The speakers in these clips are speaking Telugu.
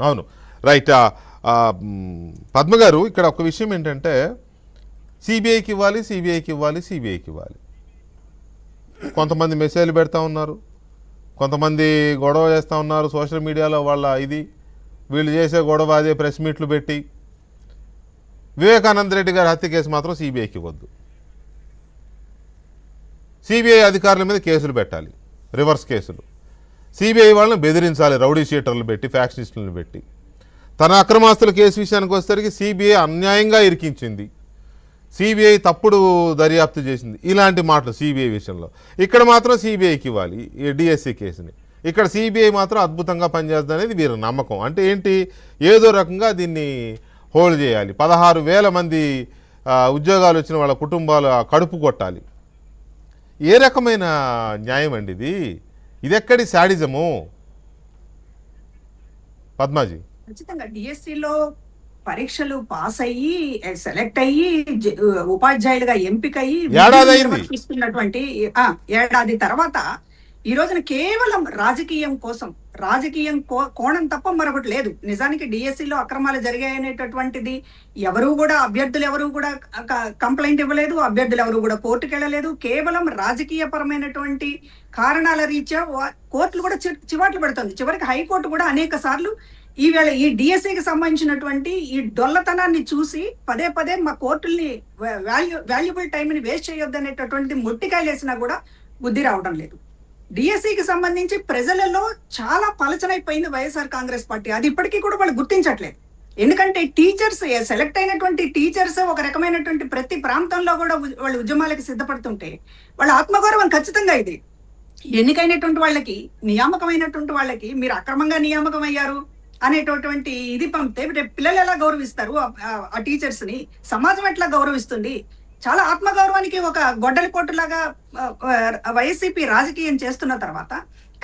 అవును, రైట్. పద్మ గారు, ఇక్కడ ఒక విషయం ఏంటంటే సిబిఐకి ఇవ్వాలి, సిబిఐకి ఇవ్వాలి, సిబిఐకి ఇవ్వాలి. కొంతమంది మెసేజ్లు పెడతా ఉన్నారు, కొంతమంది గొడవ చేస్తూ ఉన్నారు సోషల్ మీడియాలో. వాళ్ళ ఇది వీళ్ళు చేసే గొడవ అదే ప్రెస్ మీట్లు పెట్టి. వివేకానంద రెడ్డి గారి హత్య కేసు మాత్రం సిబిఐకి ఇవ్వద్దు, సిబిఐ అధికారుల మీద కేసులు పెట్టాలి, రివర్స్ కేసులు. సిబిఐ వాళ్ళని బెదిరించాలి, రౌడీ షీటర్లు పెట్టి, ఫ్యాక్షనిస్టులను పెట్టి. తన అక్రమాస్తుల కేసు విషయానికి వచ్చేసరికి సిబిఐ అన్యాయంగా ఇరికించింది, సిబిఐ తప్పుడు దర్యాప్తు చేసింది, ఇలాంటి మాటలు సిబిఐ విషయంలో. ఇక్కడ మాత్రం సిబిఐకి ఇవ్వాలి ఈ డిఎస్సి కేసుని. ఇక్కడ సిబిఐ మాత్రం అద్భుతంగా పనిచేస్తుంది అనేది వీరి నమ్మకం. అంటే ఏంటి, ఏదో రకంగా దీన్ని హోల్డ్ చేయాలి. 16,000 మంది ఉద్యోగాలు వచ్చిన వాళ్ళ కుటుంబాలు కడుపు కొట్టాలి. ఏ రకమైన న్యాయం అండి ఇది? ఇదెక్కడి శాడిజము పద్మాజీ? ఖచ్చితంగా డిఎస్సిలో పరీక్షలు పాస్ అయ్యి సెలెక్ట్ అయ్యి ఉపాధ్యాయులుగా ఎంపికయ్యి నిర్వహిస్తున్నటువంటి ఏడాది తర్వాత ఈ రోజున కేవలం రాజకీయం కోసం, రాజకీయం కోణం తప్ప మరొకటి లేదు. నిజానికి డిఎస్సిలో అక్రమాలు జరిగాయనేటటువంటిది అభ్యర్థులు ఎవరు కూడా కంప్లైంట్ ఇవ్వలేదు, అభ్యర్థులు ఎవరు కూడా కోర్టుకు వెళ్ళలేదు. కేవలం రాజకీయ పరమైనటువంటి కారణాల రీత్యా కోర్టులు కూడా చివాట్లు పెడుతుంది. చివరికి హైకోర్టు కూడా అనేక సార్లు ఈవేళ ఈ డిఎస్సికి సంబంధించినటువంటి ఈ డొల్లతనాన్ని చూసి పదే పదే మా కోర్టుల్ని వాల్యుబుల్ టైంని వేస్ట్ చేయొద్దు అనేటటువంటిది మొట్టికాయలు వేసినా కూడా బుద్ధి రావడం లేదు. డిఎస్సికి సంబంధించి ప్రజలలో చాలా పలచనైపోయింది వైఎస్ఆర్ కాంగ్రెస్ పార్టీ. అది ఇప్పటికీ కూడా వాళ్ళు గుర్తించట్లేదు. ఎందుకంటే టీచర్స్, సెలెక్ట్ అయినటువంటి టీచర్స్ ఒక రకమైనటువంటి ప్రతి ప్రాంతంలో కూడా వాళ్ళు ఉద్యమాలకు సిద్ధపడుతుంటే వాళ్ళ ఆత్మగౌరవం ఖచ్చితంగా ఇది. ఎన్నికైనటువంటి వాళ్ళకి, నియామకమైనటువంటి వాళ్ళకి మీరు అక్రమంగా నియామకం అయ్యారు అనేటటువంటి ఇది పంపితే రేపు పిల్లలు ఎలా గౌరవిస్తారు? ఆ టీచర్స్ ని సమాజం ఎట్లా గౌరవిస్తుంది? చాలా ఆత్మగౌరవానికి ఒక గొడ్డలి పోటులాగా వైసీపీ రాజకీయం చేస్తున్న తర్వాత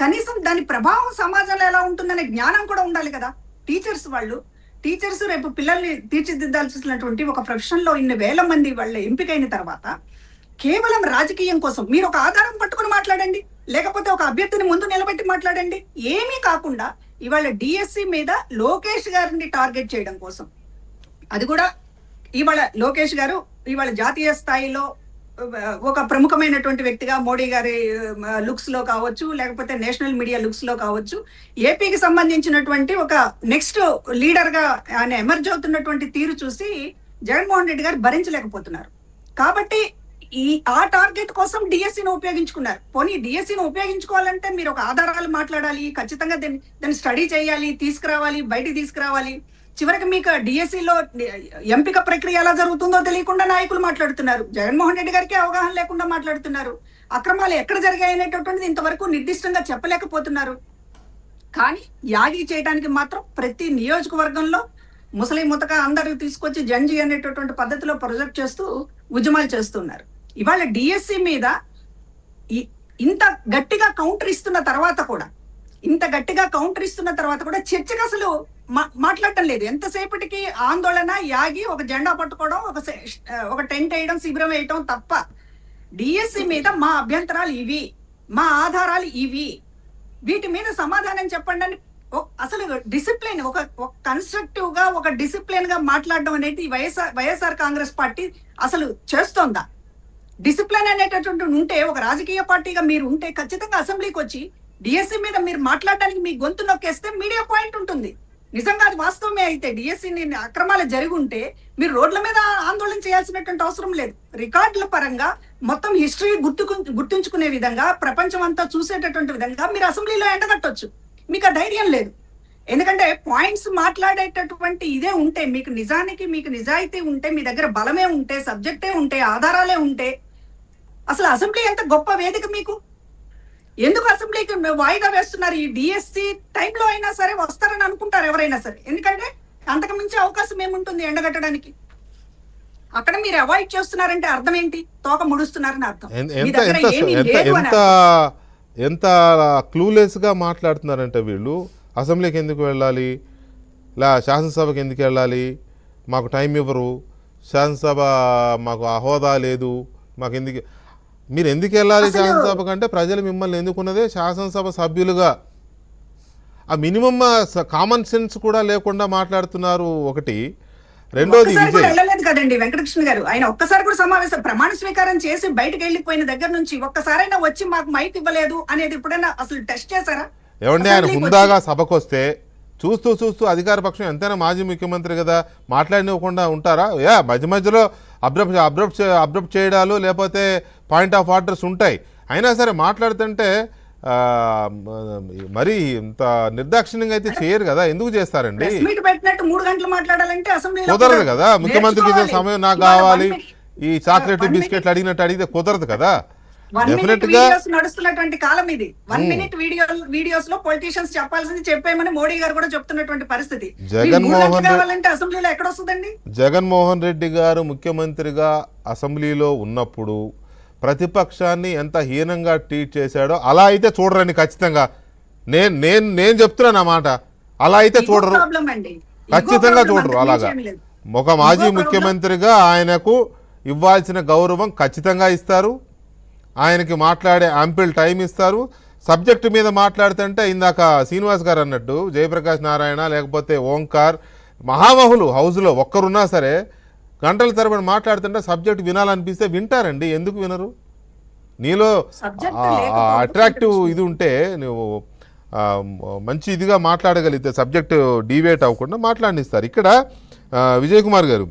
కనీసం దాని ప్రభావం సమాజంలో ఎలా ఉంటుందనే జ్ఞానం కూడా ఉండాలి కదా. టీచర్స్ రేపు పిల్లల్ని తీర్చిదిద్దాల్సినటువంటి ఒక ప్రొఫెషన్ లో ఇన్ని వేల మంది వాళ్ళు ఎంపికైన తర్వాత కేవలం రాజకీయం కోసం మీరు ఒక ఆధారం పట్టుకుని మాట్లాడండి, లేకపోతే ఒక అభ్యర్థిని ముందు నిలబెట్టి మాట్లాడండి. ఏమీ కాకుండా ఇవాళ డిఎస్సి మీద లోకేష్ గారిని టార్గెట్ చేయడం కోసం, అది కూడా ఇవాళ లోకేష్ గారు ఇవాళ జాతీయ స్థాయిలో ఒక ప్రముఖమైనటువంటి వ్యక్తిగా మోడీ గారి లుక్స్ లో కావచ్చు, లేకపోతే నేషనల్ మీడియా లుక్స్ లో కావచ్చు, ఏపీకి సంబంధించినటువంటి ఒక నెక్స్ట్ లీడర్ గా ఆయన ఎమర్జ్ అవుతున్నటువంటి తీరు చూసి జగన్మోహన్ రెడ్డి గారు భరించలేకపోతున్నారు. కాబట్టి ఆ టార్గెట్ కోసం డిఎస్సిని ఉపయోగించుకున్నారు. పోనీ డిఎస్సిని ఉపయోగించుకోవాలంటే మీరు ఒక ఆధారాలు మాట్లాడాలి, ఖచ్చితంగా దాన్ని స్టడీ చేయాలి, బయటికి తీసుకురావాలి. చివరికి మీకు డిఎస్సిలో ఎంపిక ప్రక్రియ ఎలా జరుగుతుందో తెలియకుండా నాయకులు మాట్లాడుతున్నారు. జగన్మోహన్ రెడ్డి గారికి అవగాహన లేకుండా మాట్లాడుతున్నారు. అక్రమాలు ఎక్కడ జరిగాయనేటటువంటిది ఇంతవరకు నిర్దిష్టంగా చెప్పలేకపోతున్నారు. కానీ యాగి చేయడానికి మాత్రం ప్రతి నియోజకవర్గంలో ముసలి ముతక అందరూ తీసుకొచ్చి జంజీ అనేటటువంటి పద్ధతిలో ప్రొజెక్ట్ చేస్తూ ఉద్యమాలు చేస్తున్నారు. ఇవాళ డిఎస్సి మీద ఇంత గట్టిగా కౌంటర్ ఇస్తున్న తర్వాత కూడా చర్చకు అసలు మాట్లాడటం లేదు. ఎంతసేపటికి ఆందోళన, యాగి, ఒక జెండా పట్టుకోవడం, ఒక టెంట్ వేయడం, శిబిరం వేయటం తప్ప డిఎస్సి మీద మా అభ్యంతరాలు ఇవి, మా ఆధారాలు ఇవి, వీటి మీద సమాధానం చెప్పండి అని అసలు డిసిప్లిన్, ఒక కన్స్ట్రక్టివ్ గా, ఒక డిసిప్లిన్ గా మాట్లాడడం అనేది వైఎస్ఆర్ కాంగ్రెస్ పార్టీ అసలు చేస్తోందా? డిసిప్లిన్ అనేటటువంటి ఉంటే, ఒక రాజకీయ పార్టీగా మీరు ఉంటే ఖచ్చితంగా అసెంబ్లీకి వచ్చి డిఎస్సి మీద మీరు మాట్లాడడానికి మీ గొంతు నొక్కేస్తే మీడియా పాయింట్ ఉంటుంది. నిజంగా అది వాస్తవమే అయితే డిఎస్సి అక్రమాలు జరిగి ఉంటే మీరు రోడ్ల మీద ఆందోళన చేయాల్సినటువంటి అవసరం లేదు. రికార్డుల పరంగా మొత్తం హిస్టరీ గుర్తుంచుకునే విధంగా, ప్రపంచం అంతా చూసేటటువంటి విధంగా మీరు అసెంబ్లీలో ఎండగట్టొచ్చు. మీకు ఆ ధైర్యం లేదు. ఎందుకంటే పాయింట్స్ మాట్లాడేటటువంటి ఇదే ఉంటే, మీకు నిజాయితీ ఉంటే, మీ దగ్గర బలమే ఉంటే, సబ్జెక్టే ఉంటే, ఆధారాలే ఉంటే అసలు అసెంబ్లీ ఎంత గొప్ప వేదిక మీకు. ఎందుకు అసెంబ్లీకి వాయిదా వేస్తున్నారు? ఈ డిఎస్సి టైంలో అయినా సరే వస్తారని అనుకుంటారు ఎవరైనా సరే. ఎందుకంటే అంతకు మించి అవకాశం ఏముంటుంది ఎండగట్టడానికి? అక్కడ మీరు అవాయిడ్ చేస్తున్నారంటే అర్థం ఏంటి? తోక ముడుస్తున్నారని అర్థం. ఎంత క్లూలెస్గా మాట్లాడుతున్నారంటే వీళ్ళు. అసెంబ్లీకి ఎందుకు వెళ్ళాలి, శాసనసభకి ఎందుకు వెళ్ళాలి, మాకు టైం ఇవ్వరు, శాసనసభ మాకు ఆ హోదా లేదు, మాకు ఎందుకు, మీరు ఎందుకు వెళ్ళాలి శాసనసభ కంటే ప్రజలు మిమ్మల్ని ఎన్నుకున్నదే శాసనసభ సభ్యులుగా. ఆ మినిమం కామన్ సెన్స్ కూడా లేకుండా మాట్లాడుతున్నారు ఒకటి. రెండోది ఒక్కసారి కూడా విజయ్ వెళ్ళలేదు కదండి వెంకటకృష్ణ గారు. ఆయన ఒక్కసారి కూడా సమావేశం ప్రమాణ స్వీకారం చేసి బయటకు వెళ్ళిపోయిన దగ్గర నుంచి ఒక్కసారైనా వచ్చి మాకు మైక్ ఇవ్వలేదు అనేది ఎప్పుడైనా అసలు టెస్ట్ చేశారా? ఏమండి, ఆయన అసెంబ్లీకి హుందాగా సభకు వస్తే చూస్తూ అధికార పక్షం ఎంతైనా మాజీ ముఖ్యమంత్రి కదా, మాట్లాడినివ్వకుండా ఉంటారా? మధ్య మధ్యలో అబ్రప్ట్ చేయడాలు లేకపోతే పాయింట్ ఆఫ్ ఆర్డర్స్ ఉంటాయి. అయినా సరే మాట్లాడుతుంటే మరి ఇంత నిర్దాక్షిణ్యంగా అయితే చేయరు కదా, ఎందుకు చేస్తారండి? ప్రెస్ మీట్ పెట్టినట్టు 3 గంటలు మాట్లాడాలంటే అసెంబ్లీలో కుదరదు కదా. ముఖ్యమంత్రికి ఇచ్చే సమయం నాకు ఇవాళ కావాలి, 1 minute ఈ చాక్లెట్ 1 minute బిస్కెట్లు అడిగినట్టు అడిగితే కుదరదు కదా. 1 minute డెఫినెట్ గా వీడియోస్ నడుస్తున్నటువంటి కాలం ఇది. 1 minute వీడియోస్ లో పొలిటీషియన్స్ చెప్పాల్సింది చెప్పేయమని మోడీ గారు కూడా చెప్తున్నటువంటి పరిస్థితి. జగన్మోహన్ కావాలంటే అసెంబ్లీలో ఎక్కడ వస్తుందండి? జగన్మోహన్ రెడ్డి గారు ముఖ్యమంత్రిగా అసెంబ్లీలో ఉన్నప్పుడు ప్రతిపక్షాన్ని ఎంత హీనంగా ట్రీట్ చేశాడో అలా అయితే చూడరండి ఖచ్చితంగా. నేను చెప్తున్నాను ఆ మాట. అలా అయితే చూడరు, ప్రాబ్లం అండి. ఖచ్చితంగా చూడరు. అలాగా ఒక మాజీ ముఖ్యమంత్రిగా ఆయనకు ఇవ్వాల్సిన గౌరవం ఖచ్చితంగా ఇస్తారు. ఆయనకి మాట్లాడే యాంపిల్ టైం ఇస్తారు. సబ్జెక్టు మీద మాట్లాడుతుంటే ఇందాక శ్రీనివాస్ గారు అన్నట్టు జయప్రకాష్ నారాయణ లేకపోతే ఓంకార్ మహామహులు హౌస్లో ఒక్కరున్నా సరే గంటల తరబడి మాట్లాడుతుంటే సబ్జెక్ట్ వినాలనిపిస్తే వింటారండి. ఎందుకు వినరు? నీలో అట్రాక్టివ్ ఇది ఉంటే నువ్వు మంచి ఇదిగా మాట్లాడగలిగితే సబ్జెక్టు డీవేట్ అవ్వకుండా మాట్లాడిస్తారు. ఇక్కడ విజయ్ కుమార్ గారు